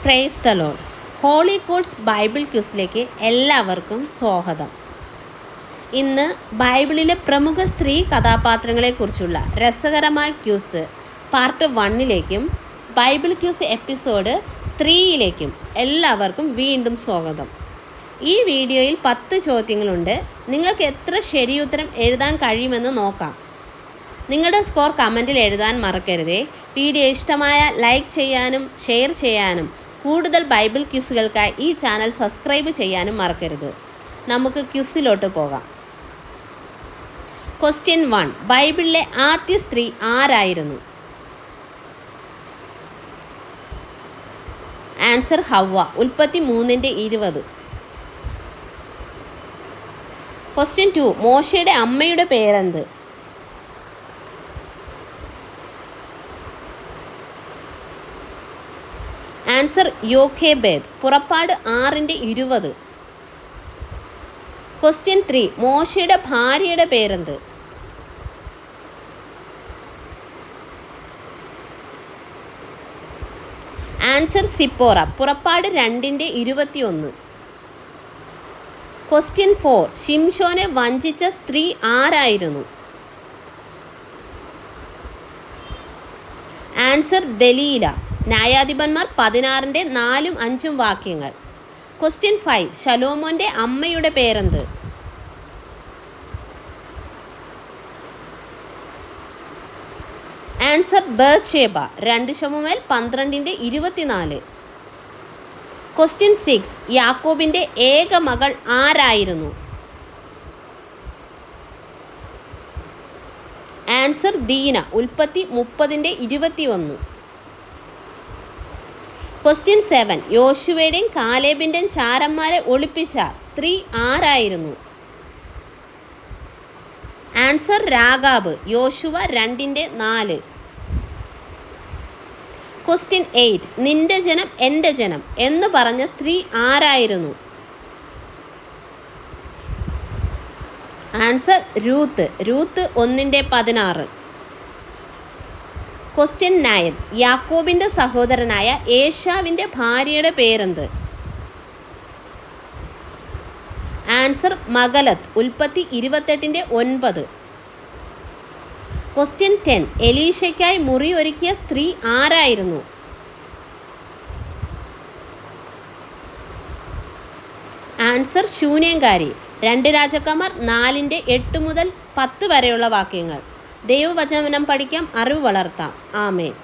Price the lord. Holy quotes Bible ക്യൂസിലേക്ക് എല്ലാവർക്കും സ്വാഗതം. ഇന്ന് ബൈബിളിലെ പ്രമുഖ സ്ത്രീ കഥാപാത്രങ്ങളെക്കുറിച്ചുള്ള രസകരമായ ക്യൂസ് പാർട്ട് 1ലേക്കും ബൈബിൾ ക്യൂസ് എപ്പിസോഡ് 3ലേക്കും എല്ലാവർക്കും വീണ്ടും സ്വാഗതം. ഈ വീഡിയോയിൽ 10 ചോദ്യങ്ങളുണ്ട്. നിങ്ങൾക്ക് എത്ര ശരിയുത്തരം എഴുതാൻ കഴിയുമെന്ന് നോക്കാം. നിങ്ങളുടെ സ്കോർ കമൻറ്റിൽ എഴുതാൻ മറക്കരുതേ. വീഡിയോ ഇഷ്ടമായ ലൈക്ക് ചെയ്യാനും ഷെയർ ചെയ്യാനും കൂടുതൽ ബൈബിൾ ക്യൂസുകൾക്കായി ഈ ചാനൽ സബ്സ്ക്രൈബ് ചെയ്യാനും മറക്കരുത്. നമുക്ക് ക്യൂസിലോട്ട് പോകാം. ക്വസ്റ്റ്യൻ 1. ബൈബിളിലെ ആദ്യ സ്ത്രീ ആരായിരുന്നു? ആൻസർ ഹവ്വ. ഉൽപ്പത്തി 3:20. ക്വസ്റ്റ്യൻ 2. മോശയുടെ അമ്മയുടെ പേരെന്ത്? ആൻസർ യോഖേബേദ്. പുറപ്പാട് 6:20. ക്വസ്റ്റ്യൻ 3. മോശയുടെ ഭാര്യയുടെ പേരെന്ത്? Answer Zipporah. പുറപ്പാട് 2:21. ക്വസ്റ്റ്യൻ 4. ശിംശോനെ വഞ്ചിച്ച സ്ത്രീ ആരായിരുന്നു? ആൻസർ ദലീല. ന്യായാധിപന്മാർ 16:4-5 വാക്യങ്ങൾ. ക്വസ്റ്റ്യൻ 5. ശലോമോൻ്റെ അമ്മയുടെ പേരെന്ത്? ആൻസർ ബത്ശേബ. 2 ശമൂവേൽ 12:24. ക്വസ്റ്റ്യൻ 6. യാക്കോബിൻ്റെ ഏക മകൾ ആരായിരുന്നു? ആൻസർ ദീന. ഉൽപ്പത്തി 30:21. ക്വസ്റ്റ്യൻ 7. യോശുവയുടെയും കാലേബിൻ്റെയും ചാരന്മാരെ ഒളിപ്പിച്ച സ്ത്രീ ആരായിരുന്നു? ആൻസർ രാഗാബ്. യോശുവ 2:4. ക്വസ്റ്റ്യൻ 8. നിന്റെ ജനം എൻ്റെ ജനം എന്ന് പറഞ്ഞ സ്ത്രീ ആരായിരുന്നു? Answer Ruth. രൂത്ത് 1:16. ക്വസ്റ്റ്യൻ 9. യാക്കോബിൻ്റെ സഹോദരനായ ഏശാവിൻ്റെ ഭാര്യയുടെ പേരെന്ത്? ആൻസർ മഗലത്ത്. ഉൽപ്പത്തി 28:9. ക്വസ്റ്റ്യൻ 10. എലീശയ്ക്കായി മുറി ഒരുക്കിയ സ്ത്രീ ആരായിരുന്നു? ആൻസർ ശൂന്യംകാരി. 2 രാജാക്കന്മാർ 4:8-10 വരെയുള്ള വാക്യങ്ങൾ. ദൈവവചനം പഠിക്കാം, അറിവ് വളർത്താം. ആമേൻ.